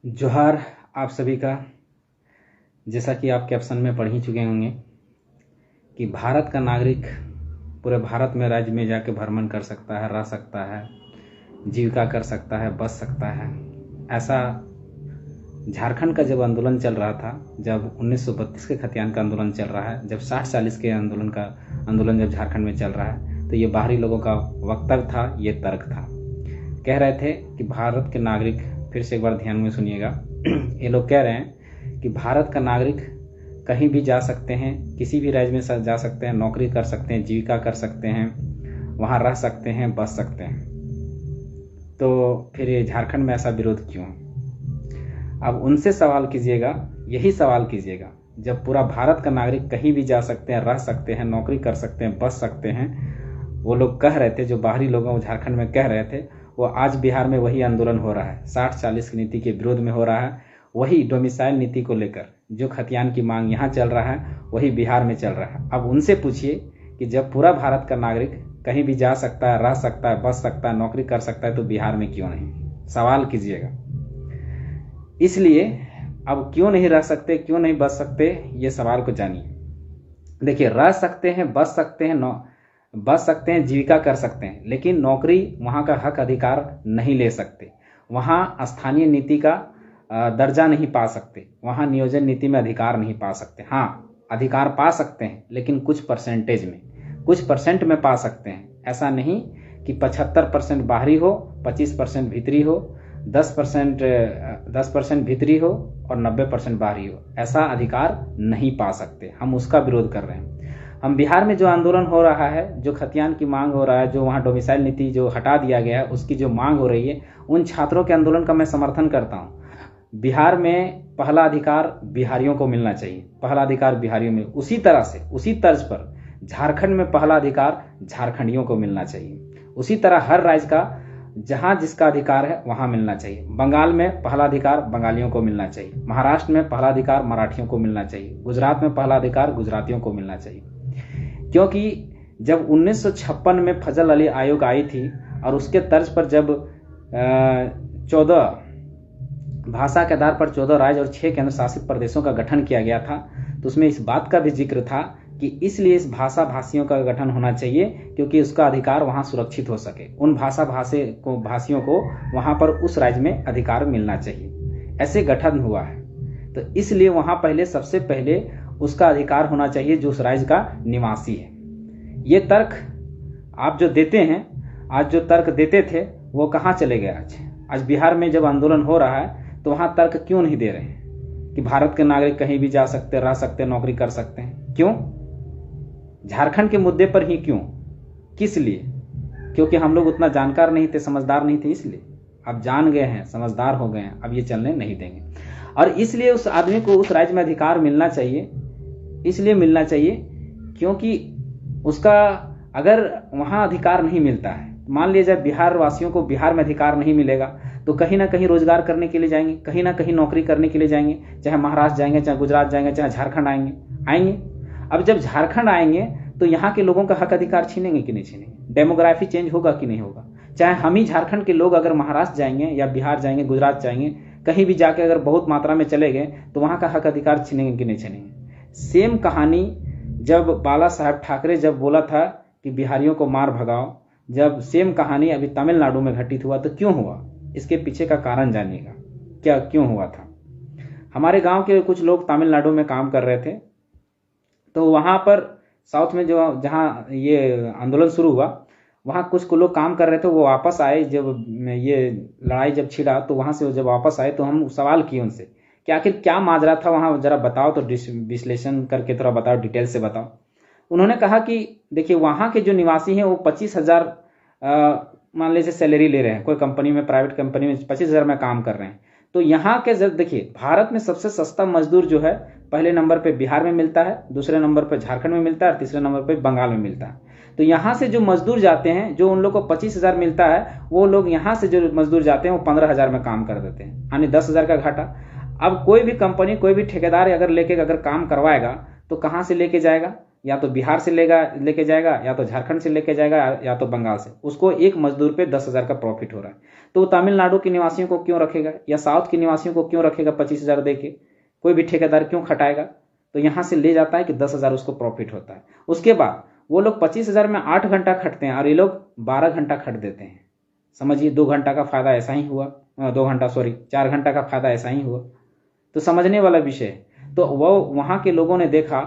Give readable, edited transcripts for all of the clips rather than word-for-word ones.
जोहार आप सभी का। जैसा कि आप कैप्शन में पढ़ ही चुके होंगे कि भारत का नागरिक पूरे भारत में राज्य में जाके भ्रमण कर सकता है, रह सकता है, जीविका कर सकता है, बच सकता है। ऐसा झारखंड का जब आंदोलन चल रहा था, जब 1932 के खतियान का आंदोलन चल रहा है, जब 60-40 के आंदोलन जब झारखंड में चल रहा है, तो ये बाहरी लोगों का वक्तव्य था, ये तर्क था। कह रहे थे कि भारत के नागरिक, फिर से एक बार ध्यान में सुनिएगा, ये लोग कह रहे हैं कि भारत का नागरिक कहीं भी जा सकते हैं, किसी भी राज्य में जा सकते हैं, नौकरी कर सकते हैं, जीविका कर सकते हैं, वहाँ रह सकते हैं, बच सकते हैं। तो फिर ये झारखंड में ऐसा विरोध क्यों? अब उनसे सवाल कीजिएगा, यही सवाल कीजिएगा, जब पूरा भारत का नागरिक कहीं भी जा सकते हैं, रह सकते हैं, नौकरी कर सकते हैं, बच सकते हैं, वो लोग कह रहे थे, जो बाहरी लोग झारखंड में कह रहे थे, वो आज बिहार में वही आंदोलन हो रहा है। 60-40 की नीति के विरोध में हो रहा है। वही डोमिसाइल नीति को लेकर जो खतियान की मांग यहाँ चल रहा है, वही बिहार में चल रहा है। अब उनसे पूछिए कि जब पूरा भारत का नागरिक कहीं भी जा सकता है, रह सकता है, बच सकता है, नौकरी कर सकता है, तो बिहार में क्यों नहीं? सवाल कीजिएगा। इसलिए अब क्यों नहीं रह सकते, क्यों नहीं बच सकते, ये सवाल को जानिए। देखिए, रह सकते हैं, बच सकते हैं, जीविका कर सकते हैं, लेकिन नौकरी वहां का हक अधिकार नहीं ले सकते। वहां स्थानीय नीति का दर्जा नहीं पा सकते, वहां नियोजन नीति में अधिकार नहीं पा सकते। हाँ, अधिकार पा सकते हैं, लेकिन कुछ परसेंटेज में, कुछ परसेंट में पा सकते हैं। ऐसा नहीं कि 75% बाहरी हो, 25% भीतरी हो, 10% भीतरी हो और 90% बाहरी हो। ऐसा अधिकार नहीं पा सकते। हम उसका विरोध कर रहे हैं। हम बिहार में जो आंदोलन हो रहा है, जो खतियान की मांग हो रहा है, जो वहाँ डोमिसाइल नीति जो हटा दिया गया है, उसकी जो मांग हो रही है, उन छात्रों के आंदोलन का मैं समर्थन करता हूँ। बिहार में पहला अधिकार बिहारियों को मिलना चाहिए, पहला अधिकार बिहारियों में। उसी तरह से, उसी तर्ज पर झारखंड में पहला अधिकार झारखंडियों को मिलना चाहिए। उसी तरह हर राज्य का जहां जिसका अधिकार है वहां मिलना चाहिए। बंगाल में पहला अधिकार बंगालियों को मिलना चाहिए, महाराष्ट्र में पहला अधिकार मराठियों को मिलना चाहिए, गुजरात में पहला अधिकार गुजरातियों को मिलना चाहिए। क्योंकि जब 1956 में फजल अली आयोग आई थी और उसके तर्ज पर जब 14 भाषा के आधार पर 14 राज्य और 6 केंद्र शासित प्रदेशों का गठन किया गया था, तो उसमें इस बात का भी जिक्र था कि इसलिए इस भाषियों का गठन होना चाहिए क्योंकि उसका अधिकार वहां सुरक्षित हो सके। उन भाषियों को वहां पर उस राज्य में अधिकार मिलना चाहिए। ऐसे गठन हुआ है, तो इसलिए वहां पहले, सबसे पहले उसका अधिकार होना चाहिए जो उस राज्य का निवासी है। ये तर्क आप जो देते हैं, आज जो तर्क देते थे वो कहाँ चले गए? आज बिहार में जब आंदोलन हो रहा है तो वहां तर्क क्यों नहीं दे रहे हैं कि भारत के नागरिक कहीं भी जा सकते, रह सकते, नौकरी कर सकते हैं? क्यों? झारखंड के मुद्दे पर ही क्यों? किस लिए? क्योंकि हम लोग उतना जानकार नहीं थे, समझदार नहीं थे, इसलिए। अब जान गए हैं, समझदार हो गए हैं, अब ये चलने नहीं देंगे। और इसलिए उस आदमी को उस राज्य में अधिकार मिलना चाहिए, इसलिए मिलना चाहिए क्योंकि उसका अगर वहां अधिकार नहीं मिलता है, मान लीजिए बिहार वासियों को बिहार में अधिकार नहीं मिलेगा, तो कहीं ना कहीं रोजगार करने के लिए जाएंगे, कहीं ना कहीं नौकरी करने के लिए जाएंगे, चाहे महाराष्ट्र जाएंगे, चाहे गुजरात जाएंगे, चाहे झारखंड आएंगे। अब जब झारखंड आएंगे तो यहाँ के लोगों का हक अधिकार छीनेंगे कि नहीं छीनेंगे? डेमोग्राफी चेंज होगा कि नहीं होगा? चाहे हम ही झारखंड के लोग अगर महाराष्ट्र जाएंगे या बिहार जाएंगे, गुजरात जाएंगे, कहीं भी जाके अगर बहुत मात्रा में चले गए तो वहां का हक अधिकार छीनेंगे कि नहीं छीनेंगे? सेम कहानी जब बाला साहब ठाकरे जब बोला था कि बिहारियों को मार भगाओ, जब सेम कहानी अभी तमिलनाडु में घटित हुआ, तो क्यों हुआ? इसके पीछे का कारण जानिएगा, क्या क्यों हुआ था। हमारे गांव के कुछ लोग तमिलनाडु में काम कर रहे थे, तो वहां पर साउथ में जो जहां ये आंदोलन शुरू हुआ, वहां कुछ लोग काम कर रहे थे, वो वापस आए। जब ये लड़ाई जब छिड़ा तो वहां से जब वापस आए तो हम सवाल किए उनसे कि आखिर क्या माजरा था वहां, जरा बताओ, तो विश्लेषण करके थोड़ा बताओ, डिटेल से बताओ। उन्होंने कहा कि देखिए, वहां के जो निवासी हैं वो 25,000 मान लीजिए सैलरी ले रहे हैं, कोई कंपनी में, प्राइवेट कंपनी में 25,000 में काम कर रहे हैं। तो यहाँ के देखिए, भारत में सबसे सस्ता मजदूर जो है पहले नंबर पे बिहार में मिलता है, दूसरे नंबर पे झारखंड में मिलता है और तीसरे नंबर पे बंगाल में मिलता है। तो यहाँ से जो मजदूर जाते हैं, जो उन लोग को 25,000 मिलता है, वो लोग यहाँ से जो मजदूर जाते हैं वो 15,000 में काम कर देते हैं, यानी 10,000 का घाटा। अब कोई भी कंपनी, कोई भी ठेकेदार अगर लेके अगर काम करवाएगा तो कहाँ से लेके जाएगा? या तो बिहार से लेके जाएगा, या तो झारखंड से लेके जाएगा, या तो बंगाल से, उसको एक मजदूर पे 10,000 का प्रॉफिट हो रहा है। तो तमिलनाडु के निवासियों को क्यों रखेगा, या साउथ के निवासियों को क्यों रखेगा 25,000 दे के? कोई भी ठेकेदार क्यों खटाएगा? तो यहाँ से ले जाता है कि 10,000 उसको प्रॉफिट होता है। उसके बाद वो लोग 25,000 में 8 घंटा खटते हैं और ये लोग 12 घंटा खट देते हैं। समझिए 2 घंटा का फायदा ऐसा ही हुआ, 4 घंटा का फायदा ऐसा ही हुआ। तो समझने वाला विषय है। तो वो वहाँ के लोगों ने देखा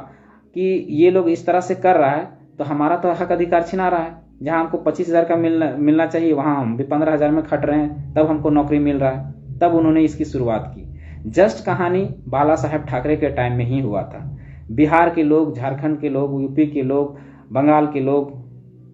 कि ये लोग इस तरह से कर रहा है तो हमारा तो हक अधिकार छिना रहा है। जहाँ हमको 25,000 का मिलना चाहिए, वहाँ हम भी 15,000 में खट रहे हैं, तब हमको नौकरी मिल रहा है। तब उन्होंने इसकी शुरुआत की। जस्ट कहानी बाला साहेब ठाकरे के टाइम में ही हुआ था। बिहार के लोग, झारखंड के लोग, यूपी के लोग, बंगाल के लोग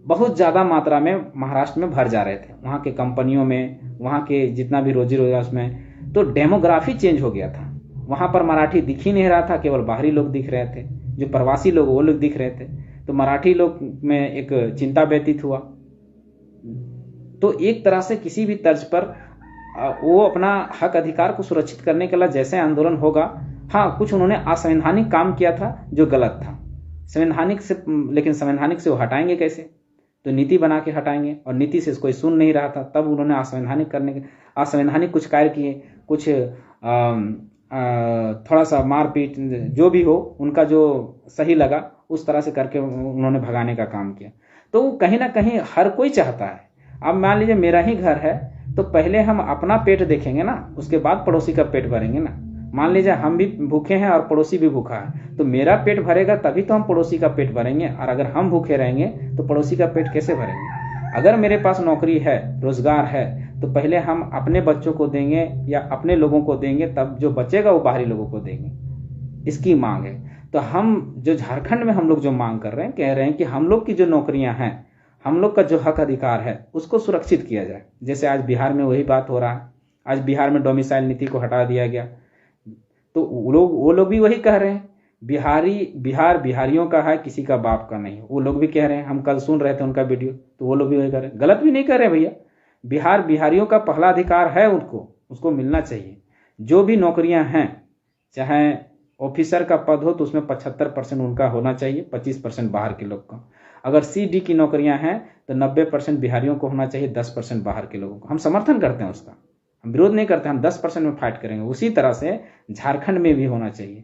बहुत ज़्यादा मात्रा में महाराष्ट्र में भर जा रहे थे, वहाँ के कंपनियों में, वहाँ के जितना भी रोजी रोजगार उसमें। तो डेमोग्राफी चेंज हो गया था। वहाँ पर मराठी दिख ही नहीं रहा था, केवल बाहरी लोग दिख रहे थे, जो प्रवासी लोग वो लोग दिख रहे थे। तो मराठी लोग में एक चिंता व्यतीत हुआ। तो एक तरह से किसी भी तर्ज पर वो अपना हक अधिकार को सुरक्षित करने के लिए जैसे आंदोलन होगा, हाँ कुछ उन्होंने असंवैधानिक काम किया था जो गलत था संवैधानिक से, लेकिन संवैधानिक से वो हटाएंगे कैसे? तो नीति बना के हटाएंगे, और नीति से कोई सुन नहीं रहा था। तब उन्होंने असंवैधानिक कुछ कार्य किए, कुछ थोड़ा सा मारपीट, जो भी हो उनका जो सही लगा उस तरह से करके उन्होंने भगाने का काम किया। तो कहीं ना कहीं हर कोई चाहता है, अब मान लीजिए मेरा ही घर है तो पहले हम अपना पेट देखेंगे ना, उसके बाद पड़ोसी का पेट भरेंगे ना। मान लीजिए हम भी भूखे हैं और पड़ोसी भी भूखा है, तो मेरा पेट भरेगा तभी तो हम पड़ोसी का पेट भरेंगे, और अगर हम भूखे रहेंगे तो पड़ोसी का पेट कैसे भरेंगे? अगर मेरे पास नौकरी है, रोजगार है, तो पहले हम अपने बच्चों को देंगे या अपने लोगों को देंगे, तब जो बचेगा वो बाहरी लोगों को देंगे। इसकी मांग है। तो हम जो झारखंड में हम लोग जो मांग कर रहे हैं, कह रहे हैं कि हम लोग की जो नौकरियां हैं, हम लोग का जो हक अधिकार है उसको सुरक्षित किया जाए। जैसे आज बिहार में वही बात हो रहा है। आज बिहार में डोमिसाइल नीति को हटा दिया गया, तो वो लोग भी वही कह रहे हैं, बिहारियों का है, किसी का बाप का नहीं। वो लोग भी कह रहे हैं, हम कल सुन रहे थे उनका वीडियो, तो वो लोग भी वही कह रहे हैं। गलत भी नहीं कर रहे भैया, बिहारियों का पहला अधिकार है, उसको मिलना चाहिए। जो भी नौकरियां हैं, चाहे ऑफिसर का पद हो तो उसमें 75% उनका होना चाहिए, 25% बाहर के लोग का। अगर CD की नौकरियां हैं तो 90% बिहारियों को होना चाहिए, 10% बाहर के लोगों को। हम समर्थन करते हैं उसका, हम विरोध नहीं करते, हम 10% में फाइट करेंगे। उसी तरह से झारखंड में भी होना चाहिए।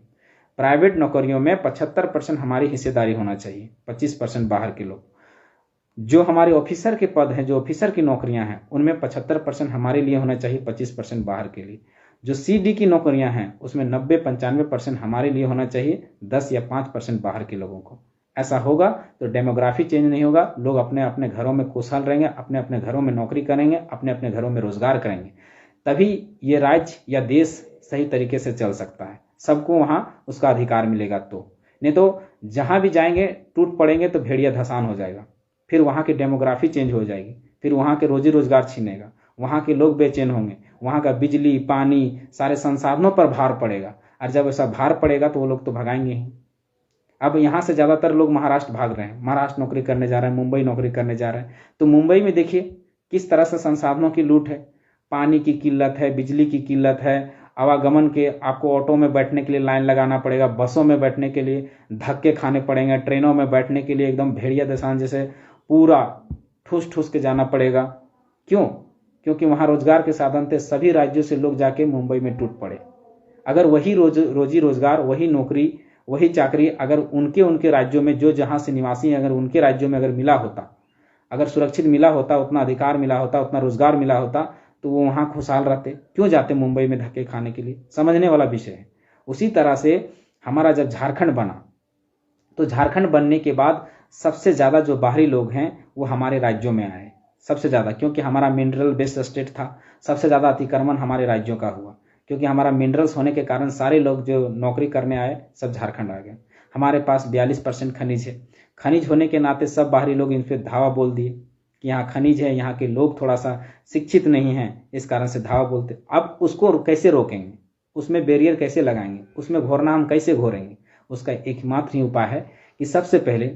प्राइवेट नौकरियों में 75% हमारी हिस्सेदारी होना चाहिए, 25% बाहर के लोग। जो हमारे ऑफिसर के पद हैं, जो ऑफिसर की नौकरियां हैं, उनमें 75% हमारे लिए होना चाहिए, 25% बाहर के लिए। जो CD की नौकरियां हैं उसमें 90-95% हमारे लिए होना चाहिए, 10 या 5% बाहर के लोगों को। ऐसा होगा तो डेमोग्राफी चेंज नहीं होगा, लोग अपने अपने घरों में खुशहाल रहेंगे, अपने अपने घरों में नौकरी करेंगे, अपने अपने घरों में रोजगार करेंगे। तभी ये राज्य या देश सही तरीके से चल सकता है, सबको वहां उसका अधिकार मिलेगा। तो नहीं तो जहां भी जाएंगे टूट पड़ेंगे तो भेड़िया धसान हो जाएगा, फिर वहां की डेमोग्राफी चेंज हो जाएगी, फिर वहां के रोजी रोजगार छीनेगा, वहां के लोग बेचैन होंगे, वहां का बिजली पानी सारे संसाधनों पर भार पड़ेगा, और जब ऐसा भार पड़ेगा तो वो लोग तो भगाएंगे ही। अब यहाँ से ज्यादातर लोग महाराष्ट्र भाग रहे हैं, महाराष्ट्र नौकरी करने जा रहे हैं, मुंबई नौकरी करने जा रहे हैं। तो मुंबई में देखिए किस तरह से संसाधनों की लूट है, पानी की किल्लत है, बिजली की किल्लत है, आवागमन के, आपको ऑटो में बैठने के लिए लाइन लगाना पड़ेगा, बसों में बैठने के लिए धक्के खाने पड़ेंगे, ट्रेनों में बैठने के लिए एकदम भेड़िया दसान जैसे पूरा ठूस ठूस के जाना पड़ेगा। क्यों? क्योंकि वहां रोजगार के साधन थे, सभी राज्यों से लोग जाके मुंबई में टूट पड़े। अगर वही रोजी रोजगार, वही नौकरी, वही चाकरी अगर उनके राज्यों में, जो जहां से निवासी हैं, अगर उनके राज्यों में अगर मिला होता, अगर सुरक्षित मिला होता, उतना अधिकार मिला होता, उतना रोजगार मिला होता, तो वो वहां खुशहाल रहते। क्यों जाते मुंबई में धक्के खाने के लिए? समझने वाला विषय है। उसी तरह से हमारा जब झारखंड बना, तो झारखंड बनने के बाद सबसे ज्यादा जो बाहरी लोग हैं वो हमारे राज्यों में आए, सबसे ज्यादा, क्योंकि हमारा मिनरल बेस्ड स्टेट था। सबसे ज्यादा अतिक्रमण हमारे राज्यों का हुआ, क्योंकि हमारा मिनरल्स होने के कारण सारे लोग जो नौकरी करने आए सब झारखंड आ गए। हमारे पास 42% खनिज है, खनिज होने के नाते सब बाहरी लोग इन पे धावा बोल दिए कि यहाँ खनिज है, यहाँ के लोग थोड़ा सा शिक्षित नहीं हैं, इस कारण से धावा बोलते। अब उसको कैसे रोकेंगे, उसमें बैरियर कैसे लगाएंगे, उसमें घोरना हम कैसे घोरेंगे? उसका एकमात्र ही उपाय है कि सबसे पहले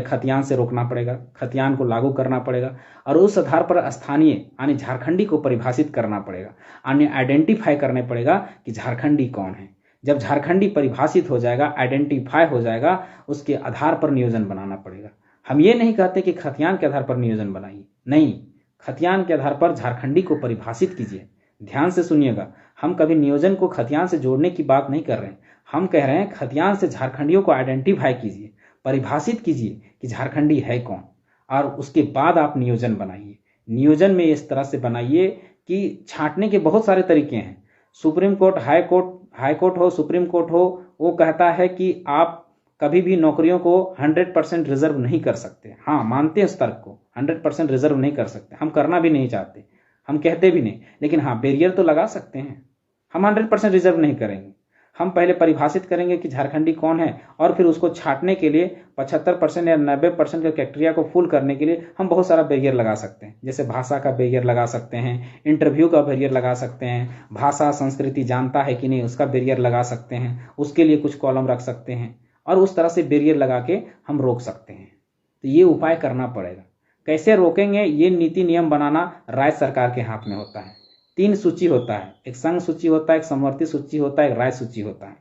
खतियान से रोकना पड़ेगा, खतियान को लागू करना पड़ेगा, और उस आधार पर स्थानीय यानी झारखंडी को परिभाषित करना पड़ेगा, यानी आइडेंटिफाई करने पड़ेगा कि झारखंडी कौन है। जब झारखंडी परिभाषित हो जाएगा, आइडेंटिफाई हो जाएगा, उसके आधार पर नियोजन बनाना पड़ेगा। हम ये नहीं कहते कि खतियान के आधार पर नियोजन बनाइए, नहीं, खतियान के आधार पर झारखंडी को परिभाषित कीजिए। ध्यान से सुनिएगा, हम कभी नियोजन को खतियान से जोड़ने की बात नहीं कर रहे हैं। हम कह रहे हैं खतियान से झारखंडियों को आइडेंटिफाई कीजिए, परिभाषित कीजिए कि झारखंडी है कौन, और उसके बाद आप नियोजन बनाइए। नियोजन में इस तरह से बनाइए कि छांटने के बहुत सारे तरीके हैं। सुप्रीम कोर्ट, हाई कोर्ट हो, सुप्रीम कोर्ट हो, वो कहता है कि आप कभी भी नौकरियों को 100% रिजर्व नहीं कर सकते। हाँ, मानते हैं उस तर्क को, 100% रिजर्व नहीं कर सकते, हम करना भी नहीं चाहते, हम कहते भी नहीं, लेकिन हाँ, बैरियर तो लगा सकते हैं। हम 100% रिजर्व नहीं करेंगे, हम पहले परिभाषित करेंगे कि झारखंडी कौन है, और फिर उसको छांटने के लिए 75% या 90% के क्राइटेरिया को फुल करने के लिए हम बहुत सारा बैरियर लगा सकते हैं। जैसे भाषा का बैरियर लगा सकते हैं, इंटरव्यू का बैरियर लगा सकते हैं, भाषा संस्कृति जानता है कि नहीं उसका बैरियर लगा सकते हैं, उसके लिए कुछ कॉलम रख सकते हैं, और उस तरह से बैरियर लगा के हम रोक सकते हैं। तो ये उपाय करना पड़ेगा। कैसे रोकेंगे, ये नीति नियम बनाना राज्य सरकार के हाथ में होता है। 3 सूची होता है, एक संघ सूची होता है, एक समवर्ती सूची होता है, एक राज्य सूची होता है।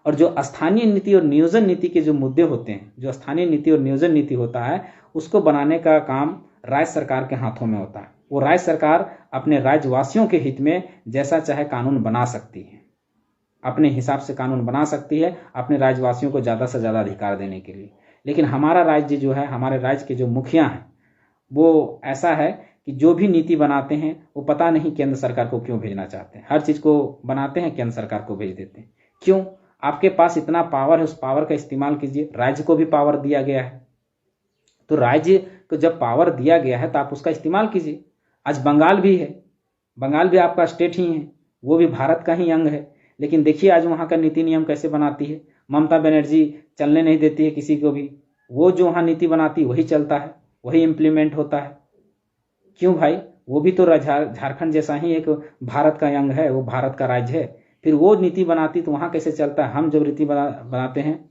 और जो स्थानीय नीति और नियोजन नीति के जो मुद्दे होते हैं, जो स्थानीय नीति और नियोजन नीति होता है, उसको बनाने का काम राज्य सरकार के हाथों में होता है। वो राज्य सरकार अपने राज्यवासियों के हित में जैसा चाहे कानून बना सकती है, अपने हिसाब से कानून बना सकती है, अपने राज्यवासियों को ज़्यादा से ज़्यादा अधिकार देने के लिए। लेकिन हमारा राज्य जो है, हमारे राज्य के जो मुखिया हैं, वो ऐसा है कि जो भी नीति बनाते हैं वो पता नहीं केंद्र सरकार को क्यों भेजना चाहते हैं। हर चीज़ को बनाते हैं, केंद्र सरकार को भेज देते हैं। क्यों? आपके पास इतना पावर है, उस पावर का इस्तेमाल कीजिए। राज्य को भी पावर दिया गया है, तो राज्य को जब पावर दिया गया है तो आप उसका इस्तेमाल कीजिए। आज बंगाल भी है, बंगाल भी आपका स्टेट ही है, वो भी भारत का ही अंग है, लेकिन देखिए आज वहाँ का नीति नियम कैसे बनाती है। ममता बनर्जी चलने नहीं देती है किसी को भी, वो जो वहाँ नीति बनाती है वही चलता है, वही इम्प्लीमेंट होता है। क्यों भाई? वो भी तो झारखंड जैसा ही एक भारत का अंग है, वो भारत का राज्य है, फिर वो नीति बनाती तो वहाँ कैसे चलता है? हम जब नीति बनाते हैं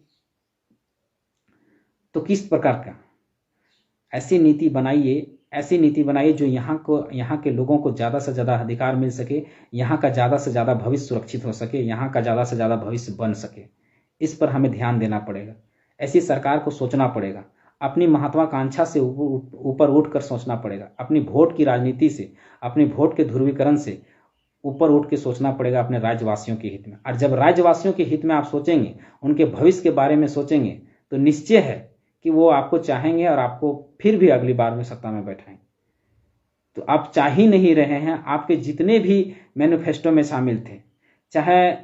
तो किस प्रकार का ऐसी नीति बनाइए जो यहाँ के लोगों को ज़्यादा से ज़्यादा अधिकार मिल सके, यहाँ का ज़्यादा से ज़्यादा भविष्य सुरक्षित हो सके, यहाँ का ज़्यादा से ज़्यादा भविष्य बन सके। इस पर हमें ध्यान देना पड़ेगा। ऐसी सरकार को सोचना पड़ेगा, अपनी महत्वाकांक्षा से ऊपर उठकर सोचना पड़ेगा, अपनी वोट की राजनीति से, अपनी वोट के ध्रुवीकरण से ऊपर उठ के सोचना पड़ेगा अपने राज्यवासियों के हित में। और जब राज्यवासियों के हित में आप सोचेंगे, उनके भविष्य के बारे में सोचेंगे, तो निश्चय है कि वो आपको चाहेंगे और आपको फिर भी अगली बार में सत्ता में बैठाएंगे। तो आप चाह ही नहीं रहे हैं। आपके जितने भी मैनिफेस्टो में शामिल थे, चाहे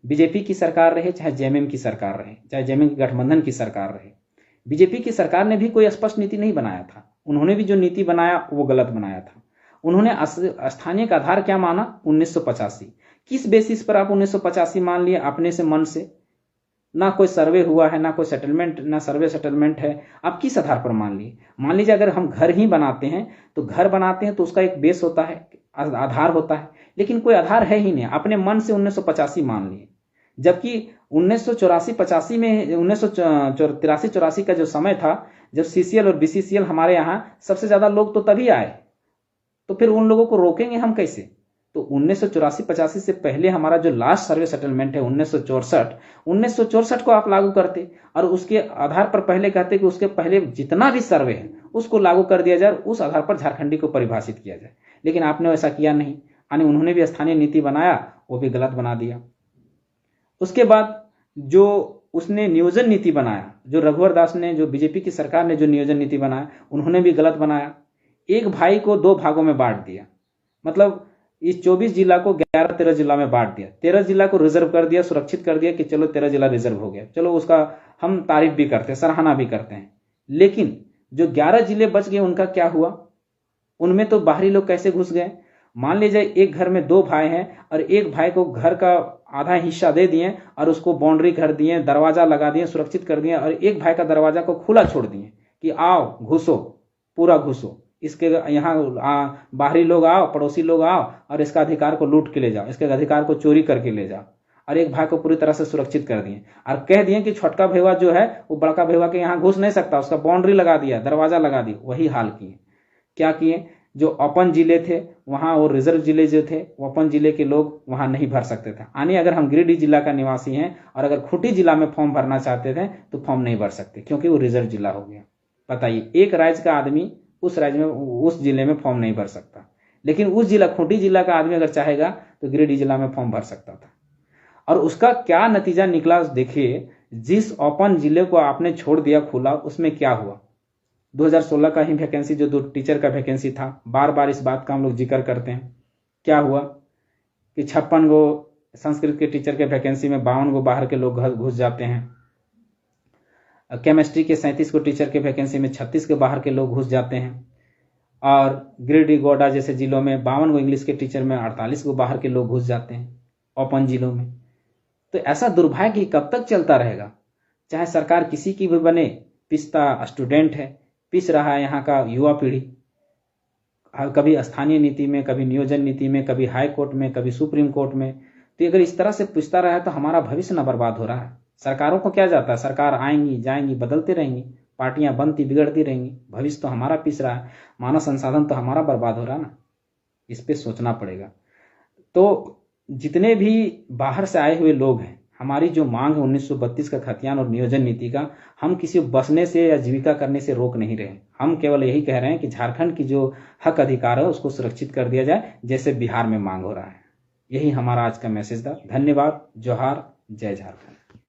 बीजेपी की सरकार रहे, चाहे जेएमएम की सरकार रहे, चाहे जेएमएम की गठबंधन की सरकार रहे, बीजेपी की सरकार ने भी कोई स्पष्ट नीति नहीं बनाया था। उन्होंने भी जो नीति बनाया वो गलत बनाया था। उन्होंने स्थानीय का आधार क्या माना? 1985। किस बेसिस पर आप 1985 मान लिए? अपने से, मन से। ना कोई सर्वे हुआ है, ना कोई सेटलमेंट, ना सर्वे सेटलमेंट है। आप किस आधार पर मान लिए? मान लीजिए अगर हम घर ही बनाते हैं तो उसका एक बेस होता है, आधार होता है, लेकिन कोई आधार है ही नहीं। अपने मन से 1985 मान लिए, जबकि 1984-85 में 1983-84 का जो समय था, जब सीसीएल और बीसीसीएल हमारे यहाँ सबसे ज्यादा लोग तो तभी आए, तो फिर उन लोगों को रोकेंगे हम कैसे? तो 1984-85 से पहले हमारा जो लास्ट सर्वे सेटलमेंट है 1964 को आप लागू करते, और उसके आधार पर पहले कहते कि उसके पहले जितना भी सर्वे है उसको लागू कर दिया जाए, उस आधार पर झारखंडी को परिभाषित किया जाए। लेकिन आपने ऐसा किया नहीं। यानी उन्होंने भी स्थानीय नीति बनाया, वो भी गलत बना दिया। उसके बाद जो उसने नियोजन नीति बनाया, जो रघुवर दास ने, जो बीजेपी की सरकार ने जो नियोजन नीति बनाया, उन्होंने भी गलत बनाया। एक भाई को 2 भागों में बांट दिया, मतलब इस 24 जिला को 11-13 जिला में बांट दिया। 13 जिला को रिजर्व कर दिया, सुरक्षित कर दिया कि चलो 13 जिला रिजर्व हो गया। चलो उसका हम तारीफ भी करते हैं, सराहना भी करते हैं। लेकिन जो 11 जिले बच गए उनका क्या हुआ? उनमें तो बाहरी लोग कैसे घुस गए? मान लीजिए एक घर में 2 भाई हैं और एक भाई को घर का आधा हिस्सा दे दिए और उसको बाउंड्री कर दिए, दरवाजा लगा दिए, सुरक्षित कर दिए, और एक भाई का दरवाजा को खुला छोड़ दिए कि आओ घुसो, पूरा घुसो, इसके यहाँ बाहरी लोग आओ, पड़ोसी लोग आओ और इसका अधिकार को लूट के ले जाओ, इसके अधिकार को चोरी करके ले जाओ। और एक भाई को पूरी तरह से सुरक्षित कर दिए और कह दिए कि छोटका भैया जो है वो बड़का भैया के यहाँ घुस नहीं सकता, उसका बाउंड्री लगा दिया, दरवाजा लगा दिया। वही हाल किए। क्या किए? जो ओपन जिले थे वहाँ, और रिजर्व जिले जो थे, ओपन जिले के लोग वहाँ नहीं भर सकते थे। यानी अगर हम गिरिडीह जिला का निवासी हैं और अगर खूंटी जिला में फॉर्म भरना चाहते थे तो फॉर्म नहीं भर सकते, क्योंकि वो रिजर्व जिला हो गया। बताइए, एक राज्य का आदमी उस राज्य में, उस जिले में फॉर्म नहीं भर सकता, लेकिन उस जिला, खूंटी जिला का आदमी अगर चाहेगा तो गिरिडीह जिला में फॉर्म भर सकता था। और उसका क्या नतीजा निकला देखिए, जिस ओपन जिले को आपने छोड़ दिया खुला, उसमें क्या हुआ। 2016 का ही वैकेंसी, जो 2 टीचर का वैकेंसी था, बार बार इस बात का हम लोग जिक्र करते हैं। क्या हुआ कि 56 गो संस्कृत के टीचर के वैकेंसी में 52 गो बाहर के लोग घुस जाते हैं। केमिस्ट्री के 37 को टीचर के वैकेंसी में 36 के बाहर के लोग घुस जाते हैं। और गिरिडीह, गोड्डा जैसे जिलों में 52 गो इंग्लिश के टीचर में 48 गो बाहर के लोग घुस जाते हैं ओपन जिलों में। तो ऐसा दुर्भाग्य कब तक चलता रहेगा? चाहे सरकार किसी की भी बने, पिसता स्टूडेंट है, पिस रहा है यहाँ का युवा पीढ़ी। कभी स्थानीय नीति में, कभी नियोजन नीति में, कभी हाई कोर्ट में, कभी सुप्रीम कोर्ट में। तो अगर इस तरह से पिसता रहा है तो हमारा भविष्य न बर्बाद हो रहा है। सरकारों को क्या जाता है, सरकार आएंगी जाएंगी, बदलती रहेंगी, पार्टियां बनती बिगड़ती रहेंगी, भविष्य तो हमारा पिस रहा है, मानव संसाधन तो हमारा बर्बाद हो रहा है ना। इस पे सोचना पड़ेगा। तो जितने भी बाहर से आए हुए लोग हैं, हमारी जो मांग है 1932 का खतियान और नियोजन नीति का, हम किसी बसने से या जीविका करने से रोक नहीं रहे। हम केवल यही कह रहे हैं कि झारखंड की जो हक अधिकार है उसको सुरक्षित कर दिया जाए, जैसे बिहार में मांग हो रहा है। यही हमारा आज का मैसेज था। धन्यवाद। जोहार। जय झारखंड।